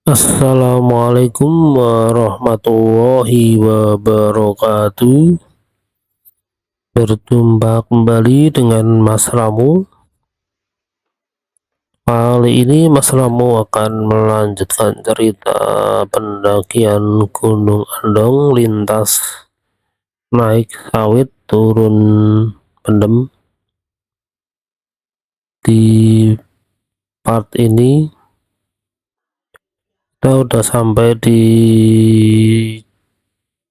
Assalamualaikum warahmatullahi wabarakatuh. Berjumpa kembali dengan Mas Ramu. Kali ini Mas Ramu akan melanjutkan cerita pendakian Gunung Andong lintas naik sawit turun pendem. Di part ini kita udah sampai di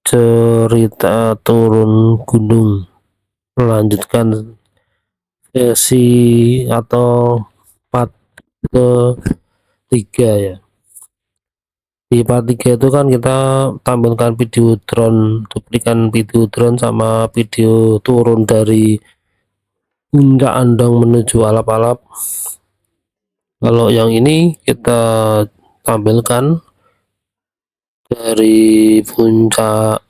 cerita turun gunung, melanjutkan sesi atau part ketiga ya. Di part 3 itu kan kita tampilkan video drone, cuplikan video drone sama video turun dari puncak Andong menuju alap-alap. Kalau yang ini kita tampilkan dari puncak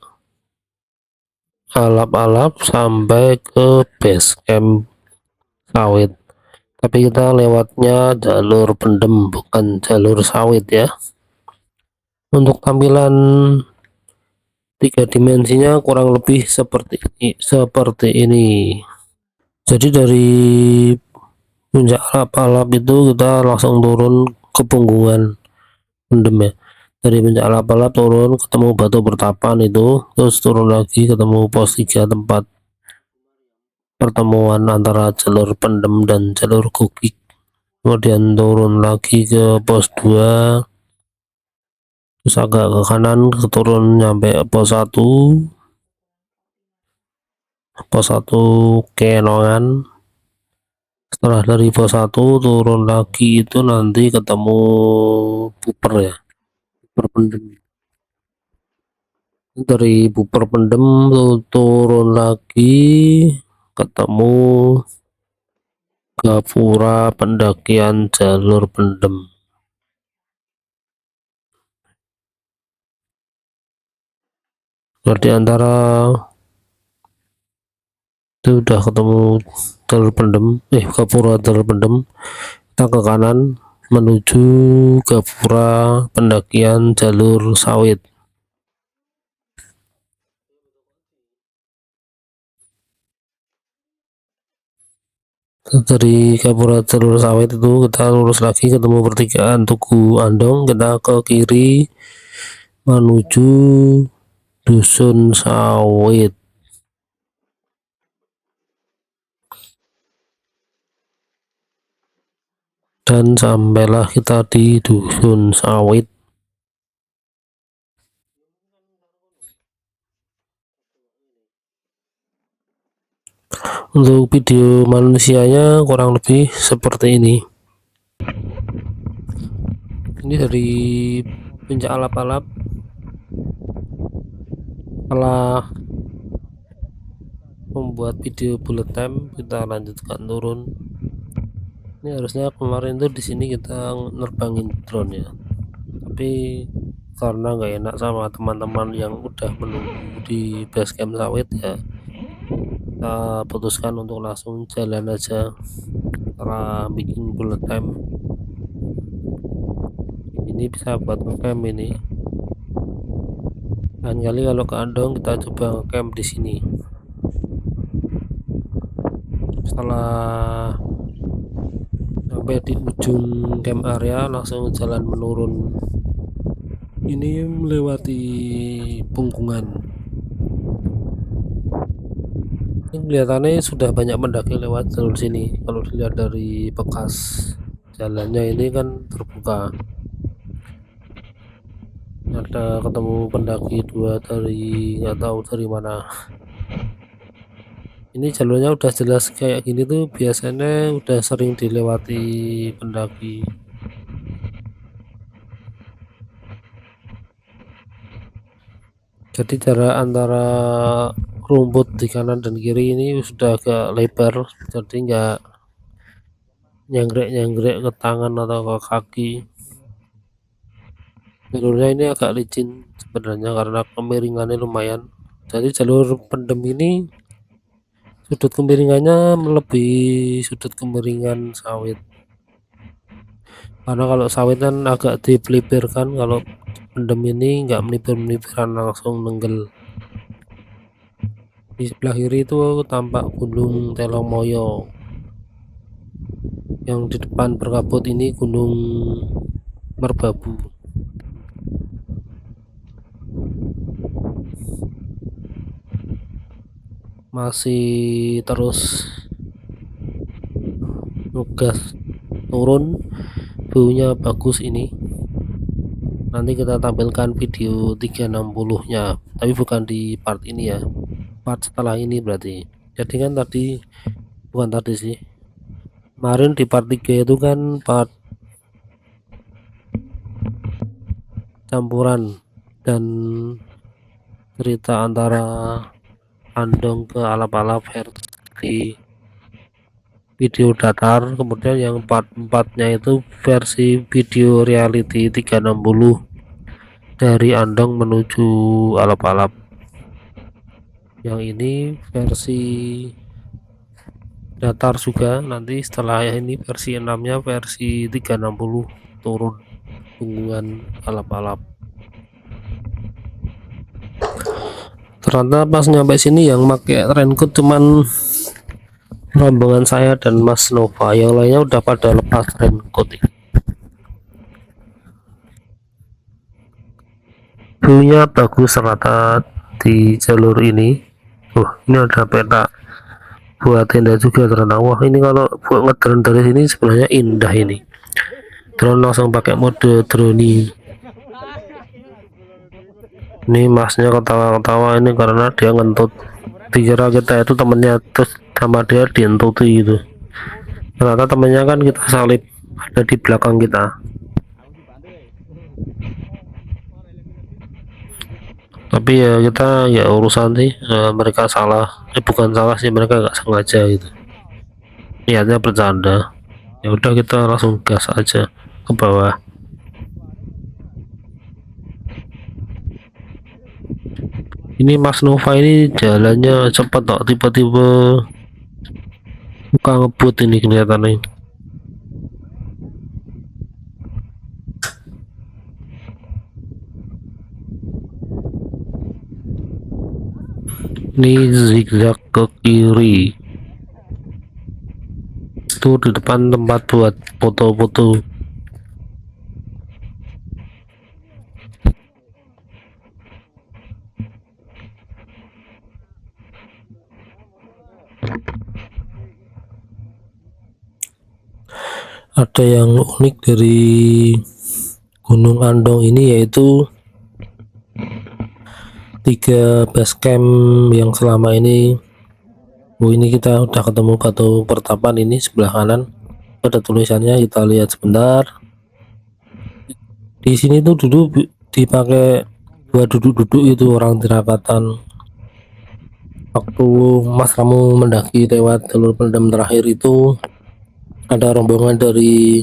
alap-alap sampai ke base camp sawit, tapi kita lewatnya jalur pendem bukan jalur sawit ya. Untuk tampilan 3 dimensinya kurang lebih seperti ini. Jadi dari puncak alap-alap itu kita langsung turun ke punggungan pendem ya. Dari puncak alap-alap turun ketemu batu bertapan itu, terus turun lagi ketemu pos 3 tempat pertemuan antara jalur pendem dan jalur gugik. Kemudian turun lagi ke pos 2, terus agak ke kanan turun nyampe pos 1, Kenongan. Setelah dari pos 1 turun lagi itu nanti ketemu Buper ya, Buper Pendem. Dari Buper Pendem turun lagi ketemu Gapura pendakian jalur pendem. Jadi antara itu udah ketemu jalur pendem, Gapura jalur pendem, kita ke kanan menuju Gapura pendakian jalur sawit. Dari Gapura jalur sawit itu kita lurus lagi ketemu pertigaan Tugu Andong, kita ke kiri menuju dusun sawit. Dan sampailah kita di dusun sawit. Untuk video manusianya kurang lebih seperti ini. Ini dari puncak alap-alap. Setelah membuat video bullet time, kita lanjutkan turun. Ini harusnya kemarin tuh di sini kita nerbangin drone ya, tapi karena nggak enak sama teman-teman yang udah menunggu di base camp sawit ya, kita putuskan untuk langsung jalan aja setelah bikin bullet time. Ini bisa buat ngecamp ini. Lain kali kalau ke Andong kita coba ngecamp di sini. Setelah sampai di ujung camp area langsung jalan menurun. Ini melewati punggungan. Kelihatannya sudah banyak pendaki lewat jalur sini. Kalau dilihat dari bekas jalannya ini kan terbuka. Ada ketemu pendaki 2 dari nggak tahu dari mana. Ini jalurnya udah jelas kayak gini tuh biasanya udah sering dilewati pendaki. Jadi jarak antara rumput di kanan dan kiri ini sudah agak lebar, jadi nggak nyanggrek-nyanggrek ke tangan atau ke kaki. Jalurnya ini agak licin sebenarnya karena kemiringannya lumayan. Jadi jalur pendem ini sudut kemiringannya melebihi sudut kemiringan sawit. karena kalau sawit kan agak dipelipirkan, kalau pendem ini nggak melipir-melipiran, langsung nenggel. Di sebelah kiri itu tampak Gunung Telomoyo, yang di depan berkabut ini Gunung Merbabu. Masih terus nugas turun, view-nya bagus ini. Nanti kita tampilkan video 360 nya, tapi bukan di part ini ya, part setelah ini berarti. Jadi kan tadi, bukan tadi sih, kemarin di part 3 itu kan part campuran dan cerita antara Andong ke Alap-Alap versi video datar, kemudian yang part 4 nya itu versi video reality 360 dari Andong menuju Alap-Alap. Yang ini versi datar juga, nanti setelah ini versi 6 nya versi 360 turun hubungan Alap-Alap. Ternyata pas nyampe sini yang pakai raincoat cuman rombongan saya dan Mas Nova, yang lainnya udah pada lepas raincoat. View-nya bagus rata di jalur ini. Ini ada peta buat tenda juga ternyata. Wah, ini kalau buat ngedrone dari sini sebenarnya indah ini. Drone langsung pakai mode drone. Ini masnya ketawa-ketawa ini karena dia ngentut, dikira kita itu temennya, terus sama dia dientuti gitu. Ternyata temennya kan kita salib, ada di belakang kita. Tapi ya kita ya urusan sih, mereka salah, bukan salah sih, mereka nggak sengaja gitu, niatnya bercanda. Ya udah kita langsung gas aja ke bawah. Ini Mas Nova ini jalannya cepat kok, tiba-tiba muka ngebut ini kelihatannya. Ini zigzag ke kiri, itu di depan tempat buat foto-foto. Ada yang unik dari Gunung Andong ini, yaitu 3 base camp yang selama ini. Ini kita udah ketemu batu pertapan ini sebelah kanan, ada tulisannya, kita lihat sebentar. Di sini tuh dulu dipakai buat duduk-duduk itu orang tirakatan. Waktu Mas Ramu mendaki lewat jalur pendem terakhir itu, ada rombongan dari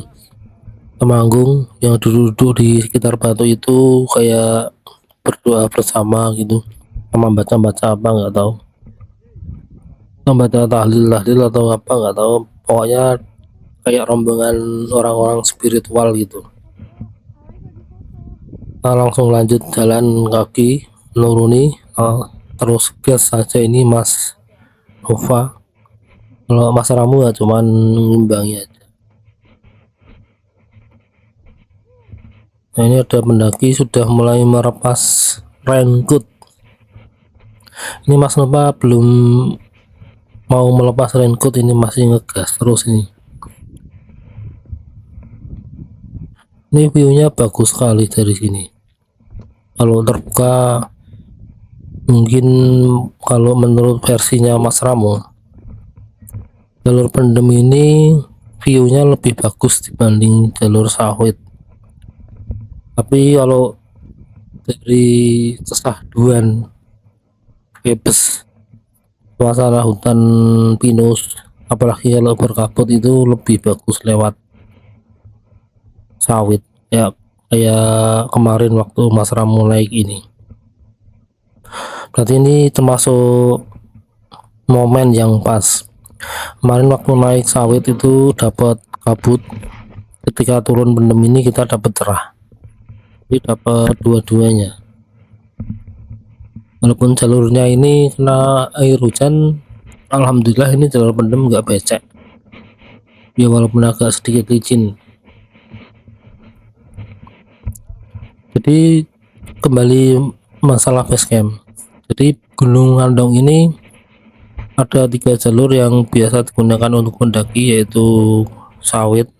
Temanggung yang duduk-duduk di sekitar batu itu kayak berdoa bersama gitu, sama baca-baca apa nggak tahu, baca tahlil atau apa nggak tahu, pokoknya kayak rombongan orang-orang spiritual gitu. Nah, langsung lanjut jalan kaki menuruni, terus gas saja ini Mas Nova. Kalau Mas Ramu ya cuman ngimbangi aja. Nah, ini ada pendaki sudah mulai melepas raincoat. Ini Mas Nova belum mau melepas raincoat, ini masih ngegas terus ini. Ini view-nya bagus sekali dari sini. Kalau terbuka, mungkin kalau menurut versinya Mas Ramo, jalur pendem ini view-nya lebih bagus dibanding jalur sawit. Tapi kalau dari kesahduan bebas suasana hutan pinus, apalagi kalau berkabut, itu lebih bagus lewat sawit ya, kayak kemarin waktu Mas Ramu naik ini. Berarti ini termasuk momen yang pas. Kemarin waktu naik sawit itu dapat kabut, ketika turun pendem ini kita dapat cerah, jadi dapat dua-duanya. Walaupun jalurnya ini kena air hujan, alhamdulillah ini jalur pendem nggak becek ya, walaupun agak sedikit licin. Jadi kembali masalah base camp. Jadi Gunung Andong ini ada 3 jalur yang biasa digunakan untuk mendaki, yaitu Sawit,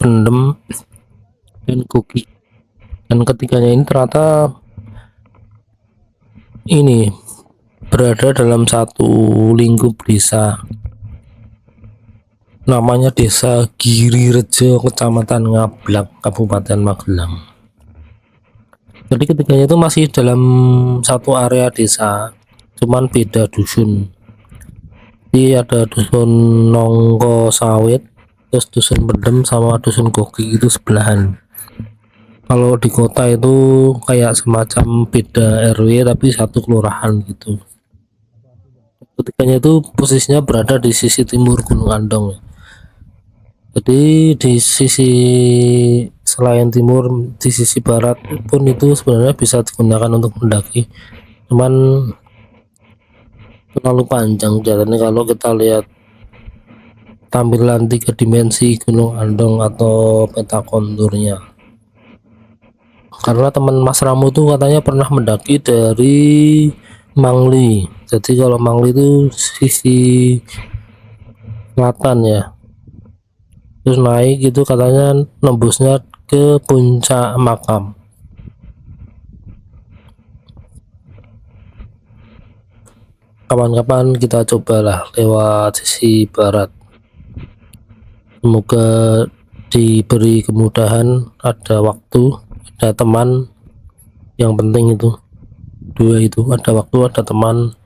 Pendem, dan Kuki. Dan ketiganya ini ternyata ini berada dalam satu lingkup desa, namanya Desa Girirejo, Kecamatan Ngablak, Kabupaten Magelang. Jadi ketiganya itu masih dalam satu area desa, cuman beda dusun. Jadi ada dusun Nongko Sawit, terus dusun Pendem sama dusun Koki itu sebelahan. Kalau di kota itu kayak semacam beda RW tapi satu kelurahan gitu. Ketiganya itu posisinya berada di sisi timur Gunung Andong. Jadi di sisi selain timur, di sisi barat pun itu sebenarnya bisa digunakan untuk mendaki, cuman terlalu panjang jalannya kalau kita lihat tampilan 3 dimensi Gunung Andong atau peta konturnya. Karena teman Mas Ramu itu katanya pernah mendaki dari Mangli. Jadi kalau Mangli itu sisi selatan ya, terus naik itu katanya nembusnya ke puncak makam. Kapan-kapan kita cobalah lewat sisi barat, semoga diberi kemudahan, ada waktu, ada teman. Yang penting itu 2 itu, ada waktu, ada teman.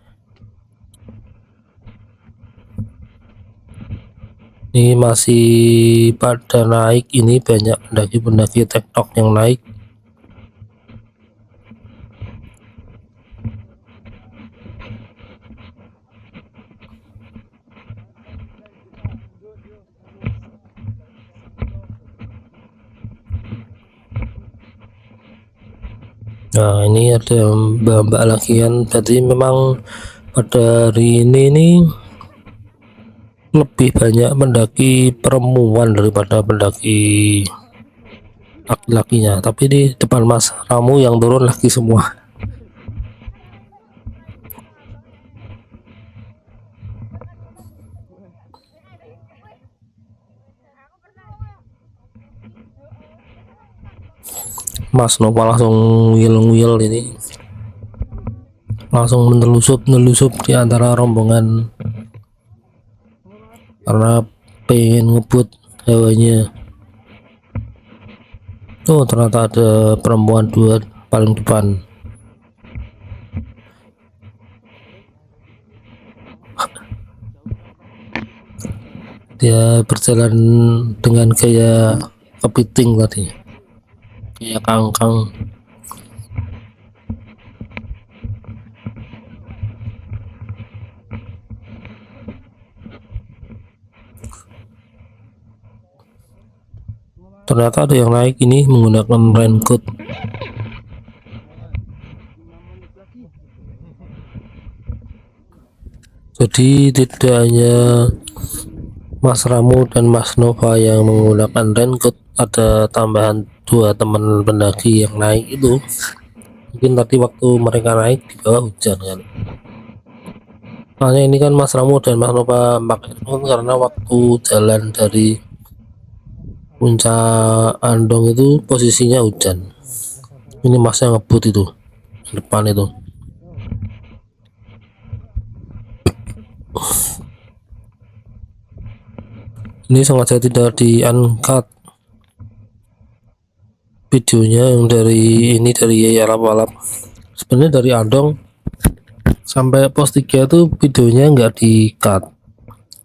Ini masih pada naik, ini banyak pendaki-pendaki TikTok yang naik. Nah ini ada mbak-mbak lagian, berarti memang pada hari ini nih lebih banyak mendaki perempuan daripada mendaki laki-lakinya. Tapi di depan Mas Ramu yang turun laki semua. Mas Nova langsung nguyel-nguyel, ini langsung menelusup di antara rombongan karena pengen ngebut hawanya. Tuh ternyata ada perempuan 2 paling depan. Dia berjalan dengan gaya kepiting tadi, kayak kangkang. Ternyata ada yang naik ini menggunakan raincoat. Jadi tidak hanya Mas Ramu dan Mas Nova yang menggunakan raincoat, ada tambahan 2 teman pendaki yang naik itu. Mungkin tadi waktu mereka naik di bawah hujan kan. Soalnya ini kan Mas Ramu dan Mas Nova pakai raincoat karena waktu jalan dari puncak Andong itu posisinya hujan. Ini masnya ngebut itu depan itu. Ini sengaja tidak diangkat videonya yang dari ini, dari Yaya Alap-Alap. Sebenarnya dari Andong sampai pos 3 itu videonya nggak di-cut,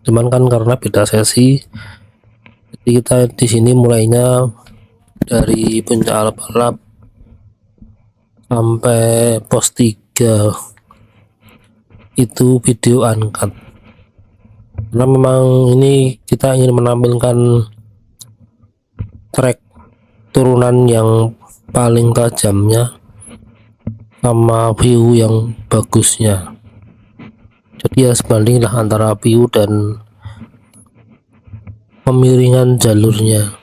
cuman kan karena beda sesi, jadi kita di sini mulainya dari puncak Alap-Alap sampai pos 3. itu video uncut, karena memang ini kita ingin menampilkan track turunan yang paling tajamnya sama view yang bagusnya. Jadi ya sebanding lah antara view dan pemiringan jalurnya.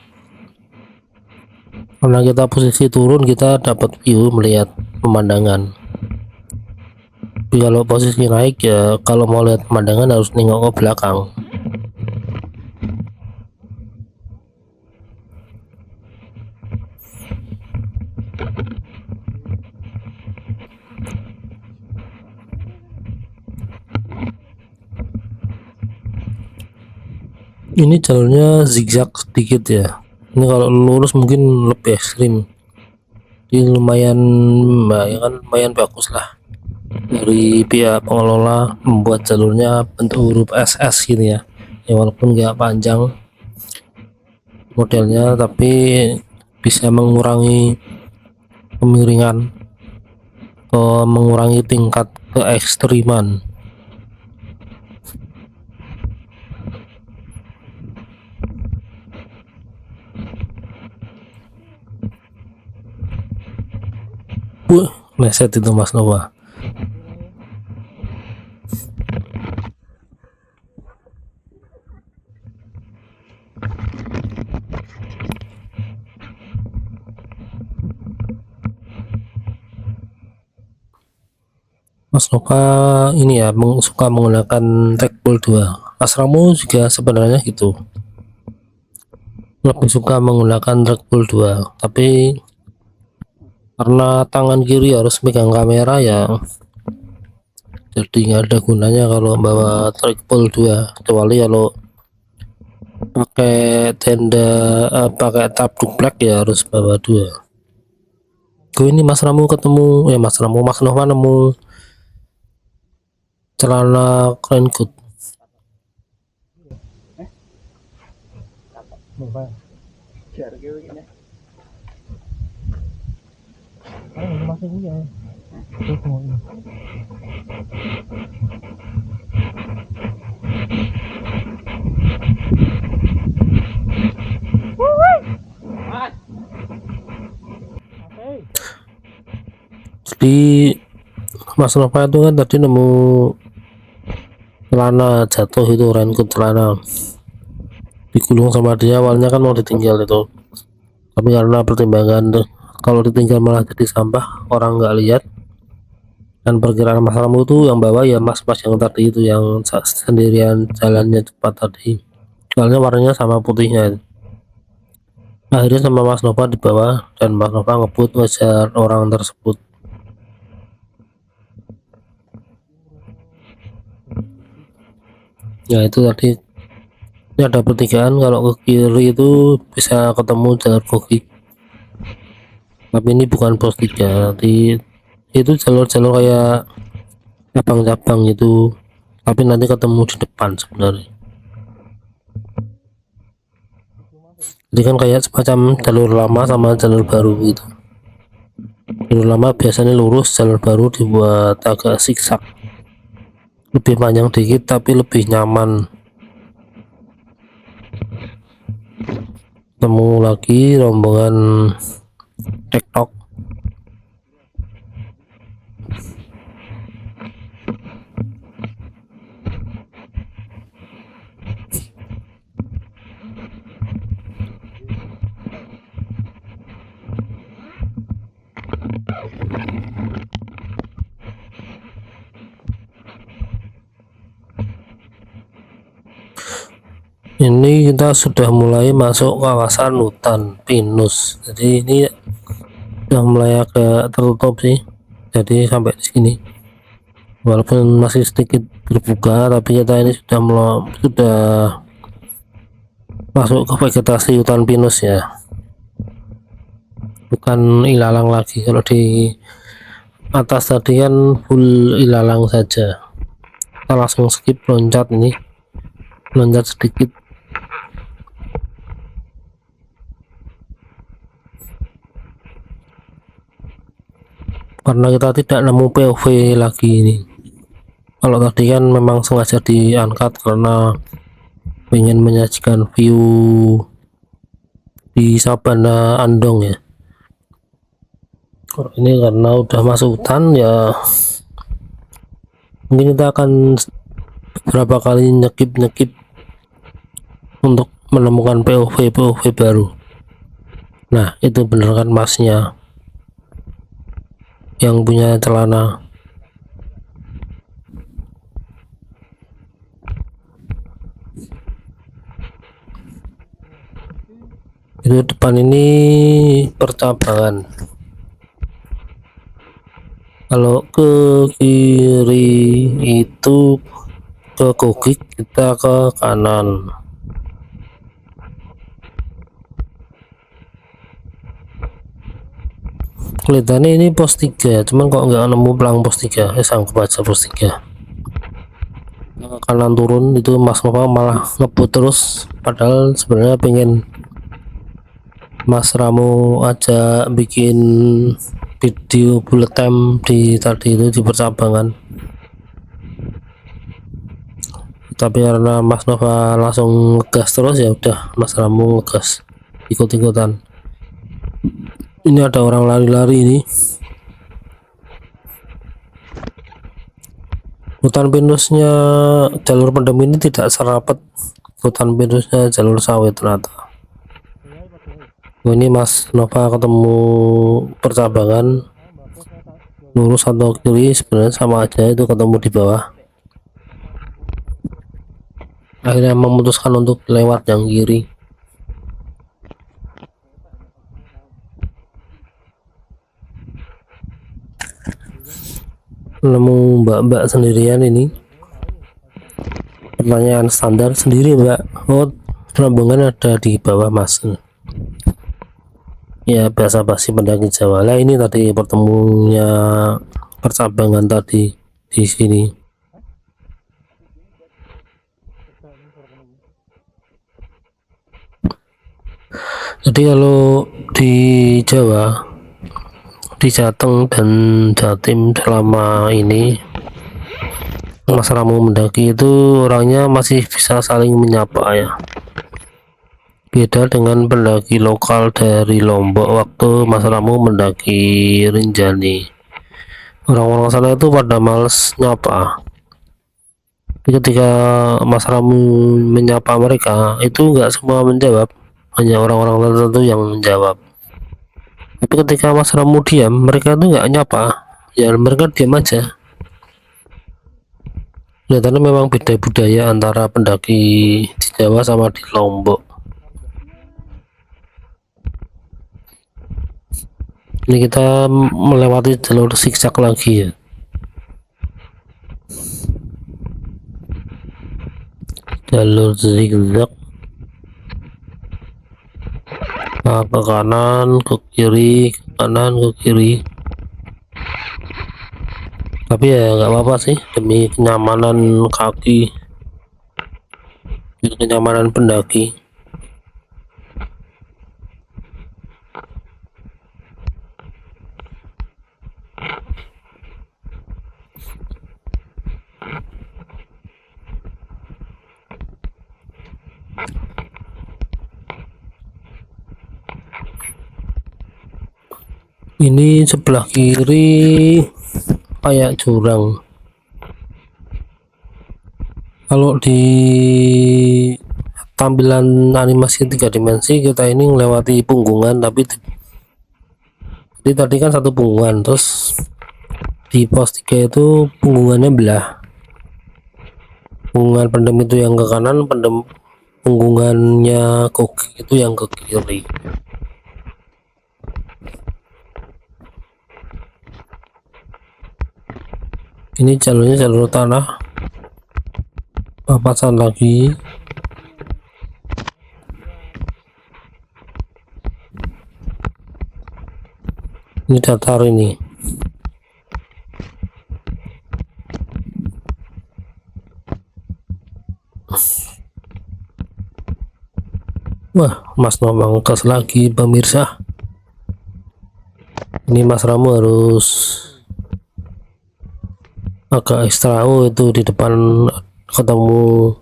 Karena kita posisi turun, kita dapat view melihat pemandangan. Tapi kalau posisi naik ya, kalau mau lihat pemandangan harus nengok ke belakang. Ini jalurnya zigzag sedikit ya. Ini kalau lurus mungkin lebih ekstrim. Ini lumayan bagus lah dari pihak pengelola membuat jalurnya bentuk huruf SS gitu ya. Ya walaupun nggak panjang modelnya, tapi bisa mengurangi kemiringan atau mengurangi tingkat keekstriman. Leset itu Mas Nova. Mas Nova ini ya suka menggunakan trackball 2. Asramu juga sebenarnya gitu, lebih suka menggunakan trackball 2, tapi karena tangan kiri harus megang kamera ya, jadi nggak ada gunanya kalau bawa trackball 2, kecuali kalau pakai pakai tab duplek ya harus bawa 2. Ini Mas Ramu ketemu Mas Nova nemu celana raincoat. Jadi Mas Nova itu kan tadi nemu celana jatuh, itu raincoat celana digulung sama dia. Awalnya kan mau ditinggal itu, tapi karena pertimbangan kalau ditinggal malah jadi sampah, orang nggak lihat, dan perkiraan Mas Ramu itu yang bawa ya mas-mas yang tadi itu, yang sendirian jalannya cepat tadi, soalnya warnanya sama putihnya. Akhirnya sama Mas Nova dibawa, dan Mas Nova ngebut ngejar orang tersebut. Ya itu tadi, ini ada pertigaan, kalau ke kiri itu bisa ketemu jalur koki, tapi ini bukan pos 3. Itu jalur-jalur kayak cabang-cabang itu, tapi nanti ketemu di depan sebenarnya. Jadi kan kayak semacam jalur lama sama jalur baru gitu. Jalur lama biasanya lurus, jalur baru dibuat agak zigzag, lebih panjang dikit tapi lebih nyaman. Ketemu lagi rombongan TikTok. Ini kita sudah mulai masuk kawasan hutan pinus, jadi ini sudah mulai agak tertutup sih, jadi sampai di sini walaupun masih sedikit terbuka, tapi kita ini sudah masuk ke vegetasi hutan pinus ya, bukan ilalang lagi. Kalau di atas tadi kan full ilalang saja, kita langsung skip, loncat sedikit. Karena kita tidak nemu POV lagi ini, Kalau tadi kan memang sengaja diangkat karena ingin menyajikan view di Sabana Andong ya. Kalau ini karena udah masuk hutan ya, mungkin kita akan beberapa kali nyekip untuk menemukan POV baru. Nah itu bener kan masnya yang punya celana. Itu depan ini percabangan. Kalau ke kiri itu ke Kogik, kita ke kanan. Kelihatannya ini pos 3, cuman kok nggak nemu pelang pos 3. Sanggup aja pos 3. Kanan turun itu Mas Nova malah ngebut terus, padahal sebenarnya pengen Mas Ramo aja bikin video bullet time di tadi itu di percabangan, tapi karena Mas Nova langsung ngegas terus ya udah Mas Ramo ngegas ikut-ikutan. Ini ada orang lari-lari ini. Hutan pinusnya jalur pendem ini tidak serapat hutan pinusnya jalur sawit ternyata. Ini Mas Nova ketemu percabangan lurus atau kiri sebenarnya sama aja, itu ketemu di bawah. Akhirnya memutuskan untuk lewat yang kiri. Nemu mbak-mbak sendirian ini. Pertanyaan standar, sendiri mbak? Oh, rombongan ada di bawah mas. Ya biasa pasti pendaki Jawa lah. Ini tadi pertemunya percabangan tadi di sini. Jadi kalau di Jawa, di Jateng dan Jatim selama ini Mas Ramo mendaki itu orangnya masih bisa saling menyapa ya. Beda dengan pendaki lokal dari Lombok waktu Mas Ramo mendaki Rinjani. Orang-orang sana itu pada males nyapa. Ketika Mas Ramo menyapa mereka, itu nggak semua menjawab, hanya orang-orang tertentu yang menjawab. Tapi ketika Mas Ramo diam, mereka itu nggak nyapa, ya mereka diam aja. Kelihatannya memang beda budaya antara pendaki di Jawa sama di Lombok. Ini kita melewati jalur zigzag lagi ya. Jalur zigzag. Nah, ke kanan, ke kiri, ke kanan, ke kiri. Tapi ya nggak apa-apa sih, demi kenyamanan kaki, demi kenyamanan pendaki. Ini sebelah kiri kayak jurang. Kalau di tampilan animasi 3 dimensi kita ini melewati punggungan, tapi tadi kan satu punggungan, terus di pos 3 itu punggungannya belah. Punggungan pendem itu yang ke kanan, punggungannya Kogik itu yang ke kiri. Ini jalurnya jalur tanah, papasan lagi. Ini datar ini. Wah, Mas Nova ngekes lagi pemirsa. Ini Mas Ramo harus agak ekstra. Oh, itu di depan ketemu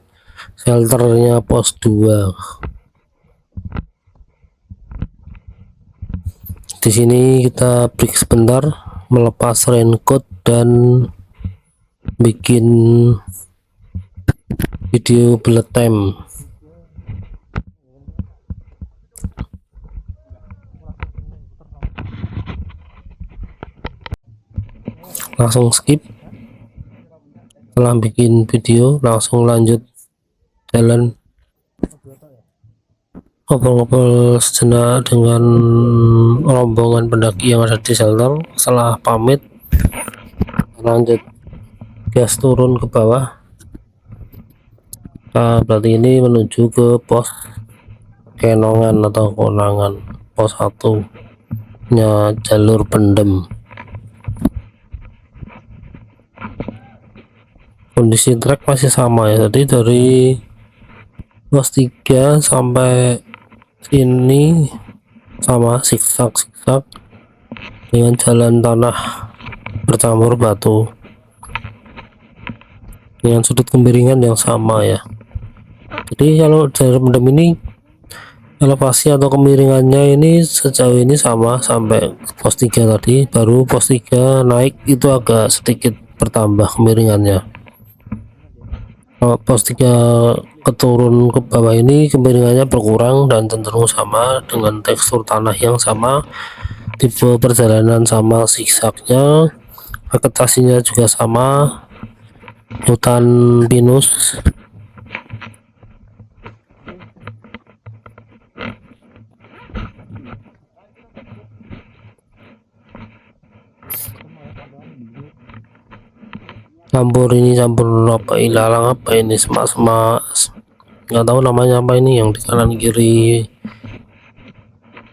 shelternya pos 2. Di sini kita break sebentar, melepas raincoat dan bikin video bullet time. Langsung skip. Setelah bikin video langsung lanjut jalan, ngobrol-ngobrol sejenak dengan rombongan pendaki yang ada di shelter. Setelah pamit lanjut gas turun ke bawah. Nah, berarti ini menuju ke pos Kenongan atau Konangan, pos 1 nya jalur pendem. Kondisi trek masih sama ya, jadi dari pos 3 sampai sini sama, zigzag dengan jalan tanah bercampur batu dengan sudut kemiringan yang sama ya. Jadi kalau jalur pendem ini elevasi atau kemiringannya ini sejauh ini sama sampai pos 3 tadi, baru pos 3 naik itu agak sedikit bertambah kemiringannya. Kalau pos 3 keturun ke bawah ini kemiringannya berkurang dan cenderung sama dengan tekstur tanah yang sama, tipe perjalanan sama, zigzagnya, vegetasinya juga sama, hutan pinus. Campur apa ilalang, apa ini, semak-semak, nggak tahu namanya apa ini, yang di kanan kiri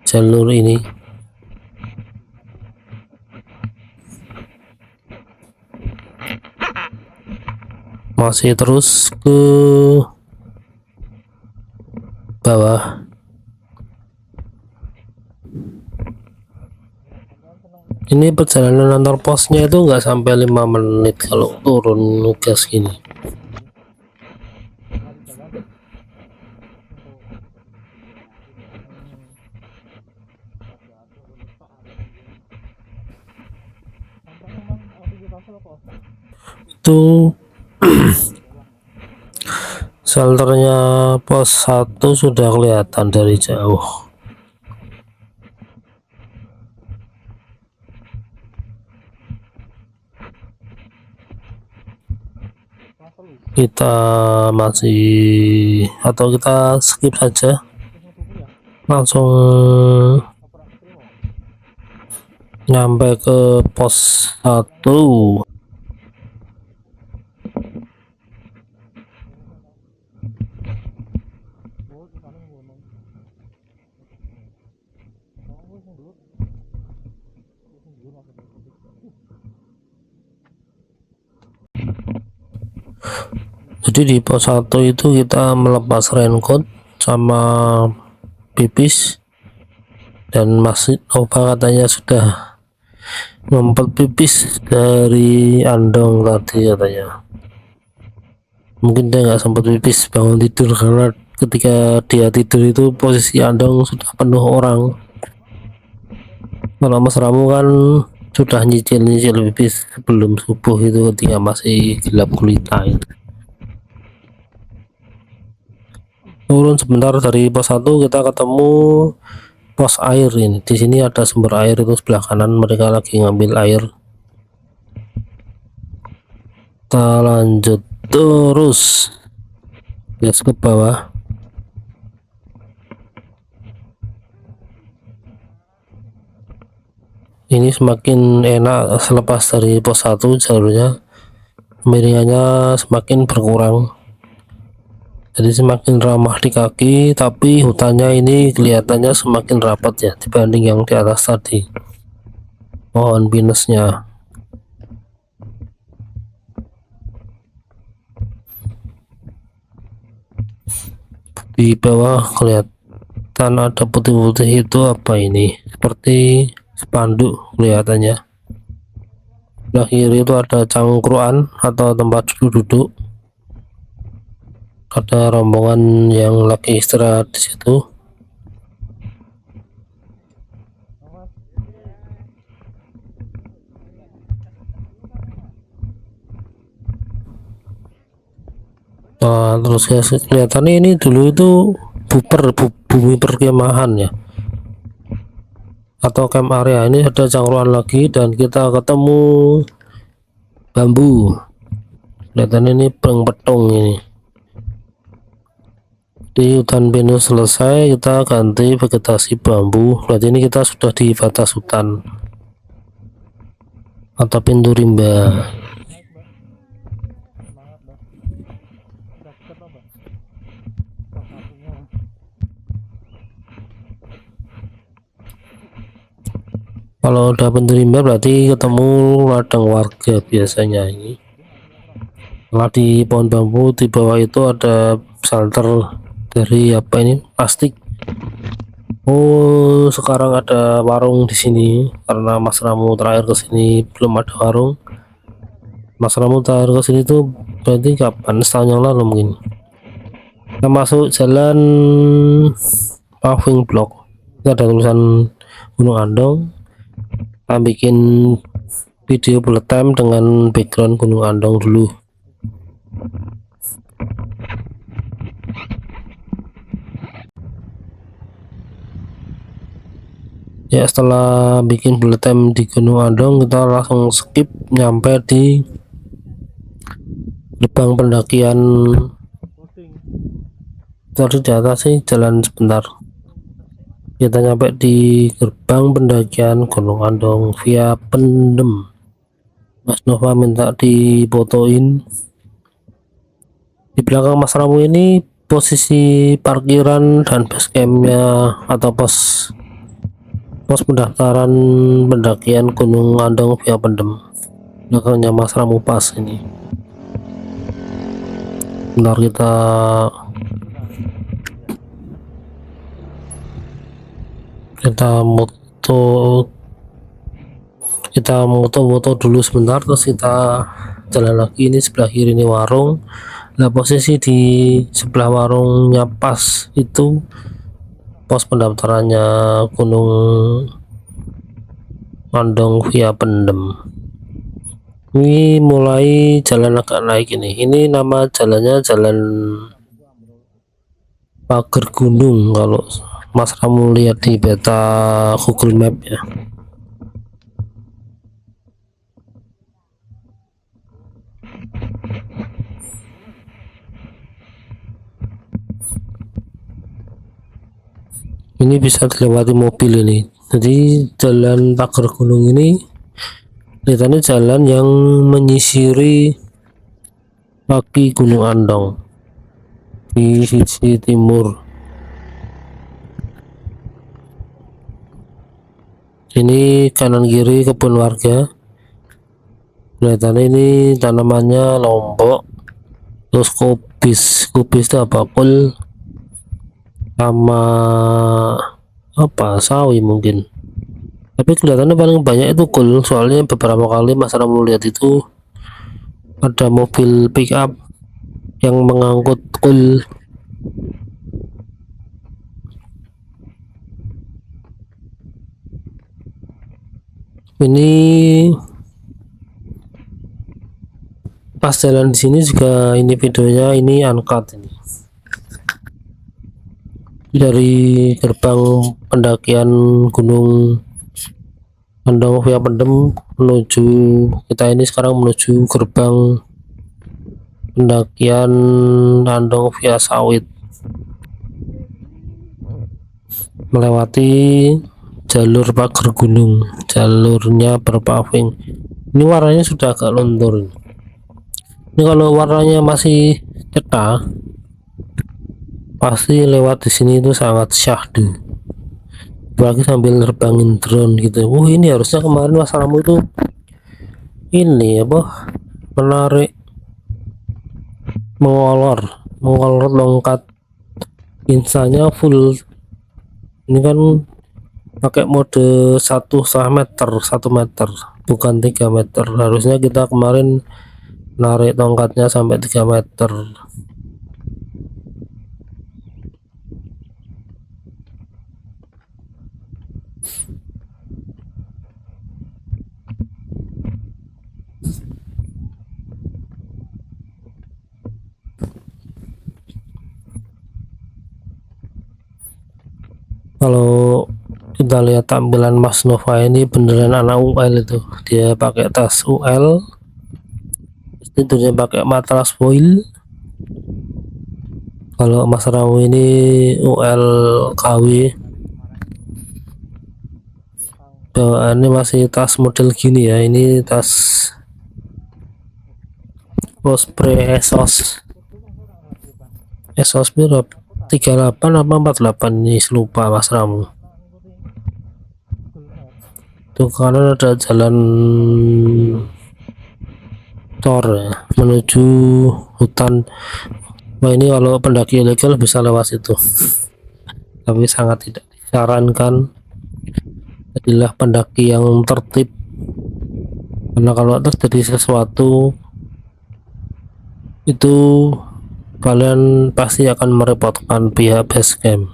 jalur ini. Masih terus ke bawah. Ini perjalanan antar posnya itu nggak sampai 5 menit kalau turun gas gini. Itu shelternya pos 1 sudah kelihatan dari jauh. Kita masih, atau kita skip saja, langsung nyampe ke pos 1. Jadi di pos 1 itu kita melepas raincoat sama pipis, dan Mas Nova katanya sudah ngumpet pipis dari andong tadi katanya. Mungkin dia nggak sempat pipis bangun tidur, karena ketika dia tidur itu posisi andong sudah penuh orang. Kalau Mas Ramu kan sudah nyicil pipis sebelum subuh itu, ketika masih gelap gulita itu. Turun sebentar dari pos 1 kita ketemu pos air ini. Di sini ada sumber air, itu sebelah kanan, mereka lagi ngambil air. Kita lanjut terus gas ke bawah. Ini semakin enak selepas dari pos 1, jalurnya kemiringannya semakin berkurang, jadi semakin ramah di kaki, tapi hutannya ini kelihatannya semakin rapat ya dibanding yang di atas tadi, pohon pinusnya. Di bawah kelihatan ada putih-putih, itu apa ini, seperti spanduk kelihatannya. Sebelah kiri itu ada cangkruan atau tempat duduk, ada rombongan yang lagi istirahat di situ. Nah, terus kelihatannya ini dulu itu bumi perkemahan ya, atau camp area. Ini ada cangkruan lagi dan kita ketemu bambu. Kelihatan ini petung ini. Di hutan pinus selesai, kita ganti vegetasi bambu. Berarti ini kita sudah di batas hutan atau pintu rimba. Kalau udah pintu rimba berarti ketemu ladang warga biasanya. Ini setelah di pohon bambu di bawah itu ada shelter dari apa ini, plastik. Oh, sekarang ada warung di sini karena Mas Ramu terakhir ke sini belum ada warung. Mas Ramu terakhir ke sini tuh berarti kapan? Setahun yang lalu mungkin. Kita masuk jalan paving block. Ini ada tulisan Gunung Andong. Kita bikin video bullet time dengan background Gunung Andong dulu. Ya, setelah bikin bullet time di Gunung Andong, kita langsung skip nyampe di gerbang pendakian. Tadi di atas sih jalan sebentar, kita nyampe di gerbang pendakian Gunung Andong via Pendem. Mas Nova minta difotoin. Di belakang Mas Ramu ini posisi parkiran dan base campnya atau pos pendaftaran pendakian Gunung Andong via Pendem. Belakangnya Mas Ramu pas ini. Bentar, kita moto dulu sebentar, terus kita jalan lagi. Ini sebelah kiri ini warung. Nah, posisi di sebelah warungnya pas itu pos pendaftarannya Gunung Andong via Pendem. Ini mulai jalan agak naik ini. Ini nama jalannya Jalan Pager Gunung kalau Mas Ramu lihat di peta Google Map ya. Ini bisa dilewati mobil ini. Jadi Jalan Pager Gunung ini kelihatannya jalan yang menyisiri kaki Gunung Andong di sisi timur. Ini kanan kiri kebun warga. Kelihatannya ini tanamannya lombok, terus kubis itu apa, kul sama apa, sawi mungkin. Tapi kelihatannya paling banyak itu kul, soalnya beberapa kali Mas Ramu lihat itu ada mobil pick up yang mengangkut kul. Ini pas jalan di sini juga, ini videonya ini uncut ini. Dari gerbang pendakian Gunung Andong via Pendem menuju, kita ini sekarang menuju gerbang pendakian Andong via Sawit, melewati jalur pagar gunung, jalurnya berpaving. Ini warnanya sudah agak luntur. Ini kalau warnanya masih cetak, pasti lewat di sini itu sangat syahdu. Apalagi sambil nerbangin drone gitu. Ini harusnya kemarin Mas Ramu itu ini apa, menarik mengolor longkat insanya full. Ini kan pakai mode 1,5 meter, 1 meter. bukan 3 meter. Harusnya kita kemarin narik tongkatnya sampai 3 meter. Kalau kita lihat tampilan Mas Nova ini beneran anak UL itu, dia pakai tas UL, tidurnya pakai matras foil. Kalau Mas Ramu ini UL KW, bawaannya masih tas model gini ya. Ini tas Osprey Esos berapa 38 apa 48 ini, lupa Mas Ramu. Tuh kanan ada jalan tor ya, menuju hutan. Nah ini kalau pendaki ilegal bisa lewat situ, tapi sangat tidak disarankan. Jadilah pendaki yang tertib, karena kalau terjadi sesuatu itu kalian pasti akan merepotkan pihak base camp.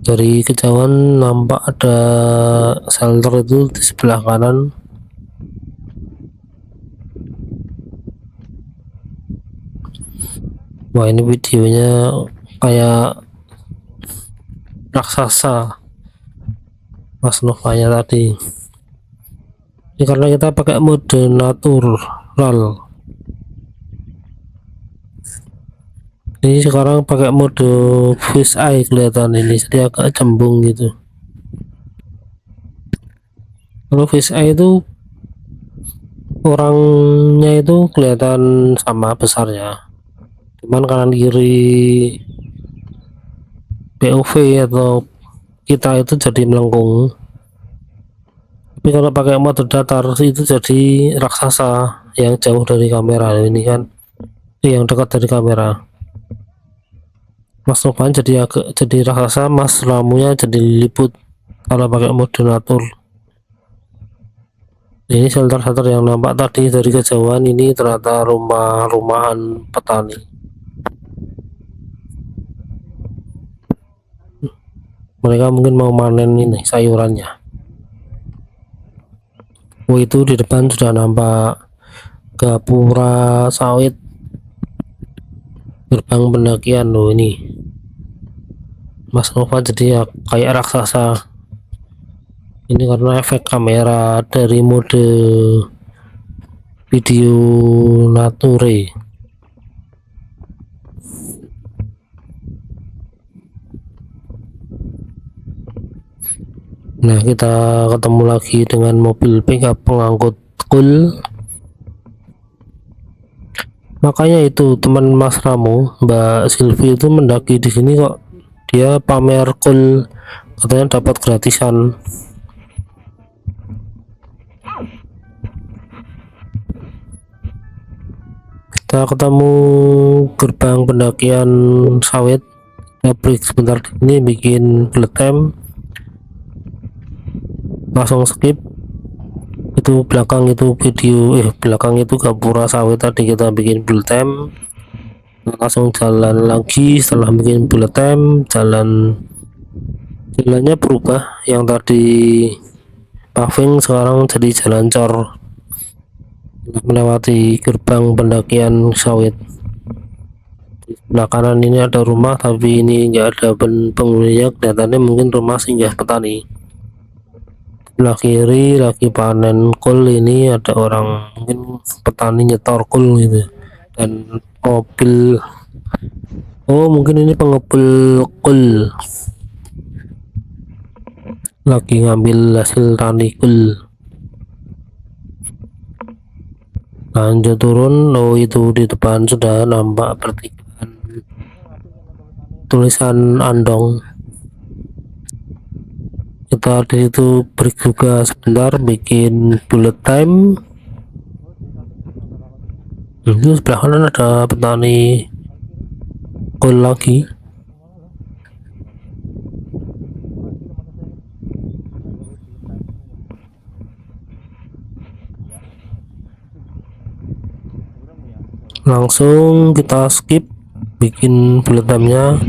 Dari kejauhan nampak ada shelter itu di sebelah kanan. Wah ini videonya kayak raksasa Mas Novanya tadi. Ini karena kita pakai mode natural. Ini sekarang pakai mode fish eye kelihatan ini, jadi agak cembung gitu. Kalau fish eye itu orangnya itu kelihatan sama besarnya, cuman kanan kiri POV atau kita itu jadi melengkung. Tapi kalau pakai mode datar itu jadi raksasa yang jauh dari kamera. Ini kan yang dekat dari kamera. Mas Novan jadi raksasa, Mas Ramunya jadi liput kalau pakai mode natur. Ini shelter-shelter yang nampak tadi dari kejauhan ini ternyata rumah-rumahan petani. Mereka mungkin mau manen ini sayurannya. Oh itu di depan sudah nampak gapura sawit, gerbang pendakian. Loh ini Mas Nova jadi ya kayak raksasa. Ini karena efek kamera dari mode video nature. Nah kita ketemu lagi dengan mobil pickup pengangkut cool. Makanya itu teman Mas Ramu, Mbak Silvi itu mendaki di sini kok dia pamer cool, katanya dapat gratisan. Kita ketemu gerbang pendakian sawit. Kita break sebentar, ini bikin bullet time, langsung skip. Itu belakang itu video belakang itu gapura sawit tadi kita bikin bullet time, langsung jalan lagi. Setelah bikin bullet time, jalannya berubah, yang tadi paving sekarang jadi jalan cor melewati gerbang pendakian sawit. Di sebelah kanan ini ada rumah, tapi ini enggak ada penghuninya, kelihatannya mungkin rumah singgah petani. Sebelah kiri lagi panen kol, ini ada orang mungkin petani nyetor kol gitu, dan mobil, oh mungkin ini pengepul kol lagi ngambil hasil tani kol. Lanjut turun. Oh itu di depan sudah nampak pertigaan tulisan Andong. Kita di situ break juga sebentar, bikin bullet time. Itu sebelah kanan ada petani call lagi. Langsung kita skip bikin bullet time-nya.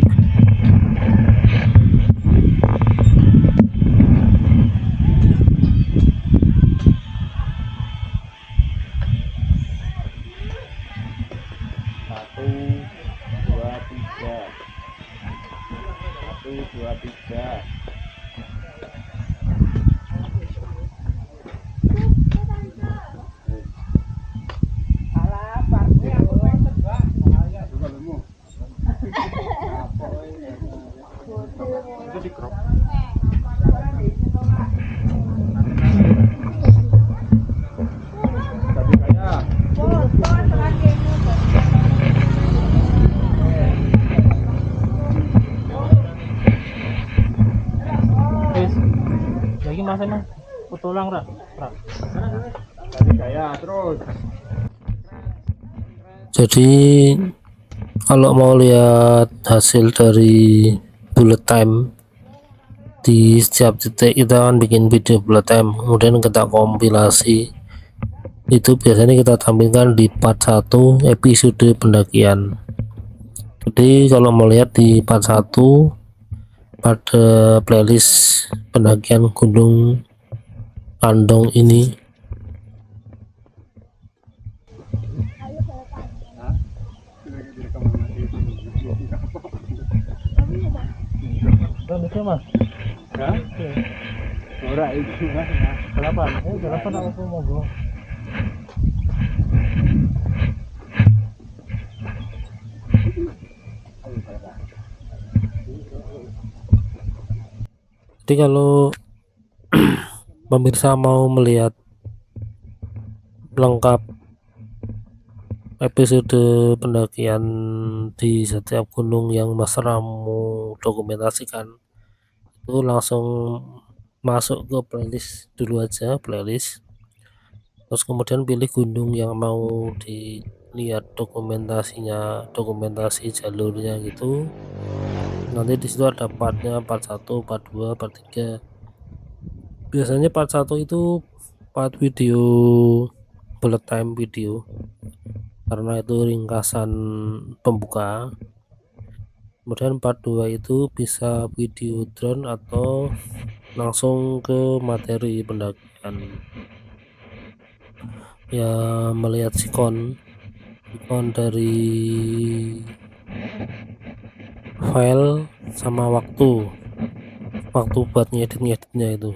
Lagi mas emang putulang rak. Jadi kalau mau lihat hasil dari bullet time di setiap titik, kita akan bikin video bullet time, kemudian kita kompilasi. Itu biasanya kita tampilkan di part 1 episode pendakian. Jadi kalau mau lihat di part 1 pada playlist pendakian Gunung Andong ini, Bisa mas? Ora itu mas. Delapan. Delapan aku mau go. jadi kalau pemirsa mau melihat lengkap episode pendakian di setiap gunung yang Mas Ramu dokumentasikan, itu langsung masuk ke playlist dulu aja, playlist, terus kemudian pilih gunung yang mau dilihat dokumentasinya, dokumentasi jalurnya gitu. Nanti disitu ada partnya, part 1, part 2, part 3. Biasanya part 1 itu part video bullet time video, karena itu ringkasan pembuka. Kemudian part 2 itu bisa video drone atau langsung ke materi pendakian, ya melihat sikon dari file sama waktu buat ngeditnya itu.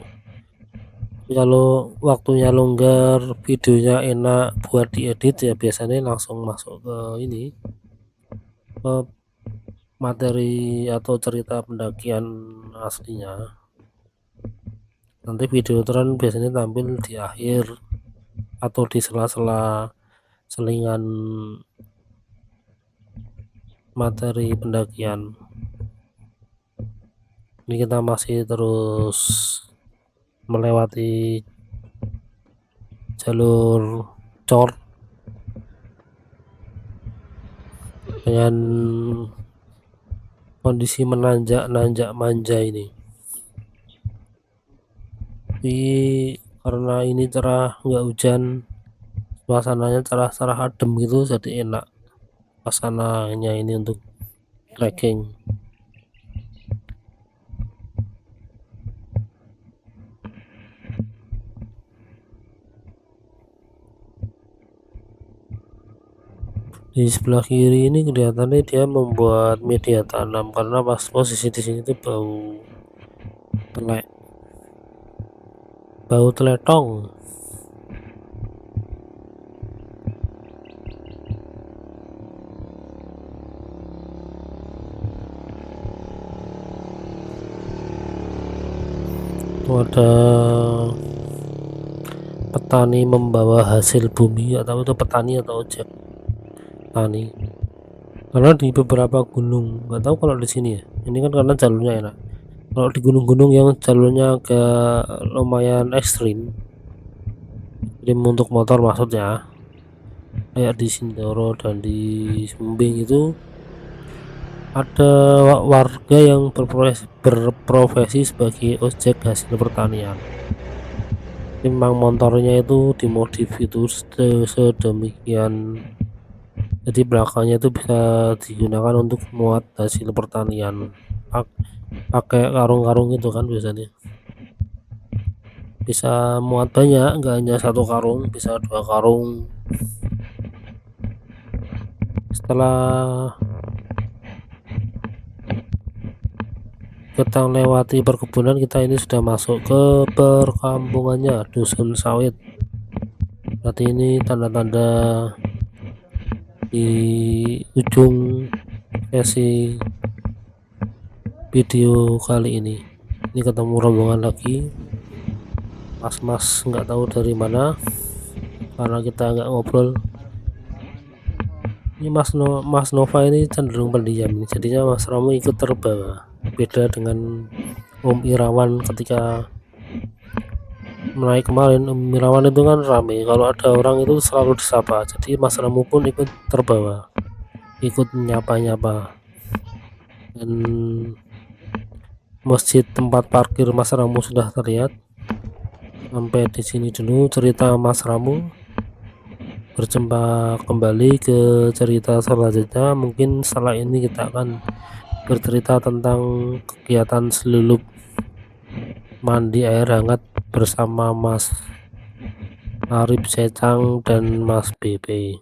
Kalau waktunya longgar, videonya enak buat diedit, ya biasanya langsung masuk ke ini, ke materi atau cerita pendakian aslinya. Nanti video drone biasanya tampil di akhir atau di sela-sela selingan materi pendakian. Ini kita masih terus melewati jalur cor dengan kondisi menanjak manja ini. Tapi karena ini cerah, nggak hujan, suasananya cerah-cerah adem gitu, jadi enak suasananya ini untuk trekking. Di sebelah kiri ini kelihatannya dia membuat media tanam, karena pas posisi di sini tuh bau teletong. Tuh ada petani membawa hasil bumi, atau itu petani atau ojek tani. Karena di beberapa gunung, nggak tahu kalau di sini ya, ini kan karena jalurnya enak. Kalau di gunung-gunung yang jalurnya agak lumayan ekstrim untuk motor maksudnya, kayak di Sindoro dan di Sumbing itu, ada warga yang berprofesi sebagai ojek hasil pertanian. Memang motornya itu dimodif itu sedemikian, jadi belakangnya itu bisa digunakan untuk muat hasil pertanian, pakai karung-karung itu kan biasanya. Bisa muat banyak, nggak hanya satu karung, bisa 2 karung. Setelah kita lewati perkebunan, kita ini sudah masuk ke perkampungannya, dusun sawit. Berarti ini tanda-tanda di ujung sesi video kali ini. Ini ketemu rombongan lagi, mas-mas nggak tahu dari mana karena kita nggak ngobrol. Ini Mas Nova ini cenderung pendiam, jadinya Mas Romo ikut terbawa. Beda dengan Om Irawan ketika menaik kemarin. Om Irawan itu kan rame, kalau ada orang itu selalu disapa, jadi Mas Romo pun ikut terbawa, ikut nyapa-nyapa. Dan masjid tempat parkir Mas Ramu sudah terlihat. Sampai di sini dulu cerita Mas Ramu. Berjumpa kembali ke cerita selanjutnya. Mungkin setelah ini kita akan bercerita tentang kegiatan selulup mandi air hangat bersama Mas Arif Secang dan Mas Bebe.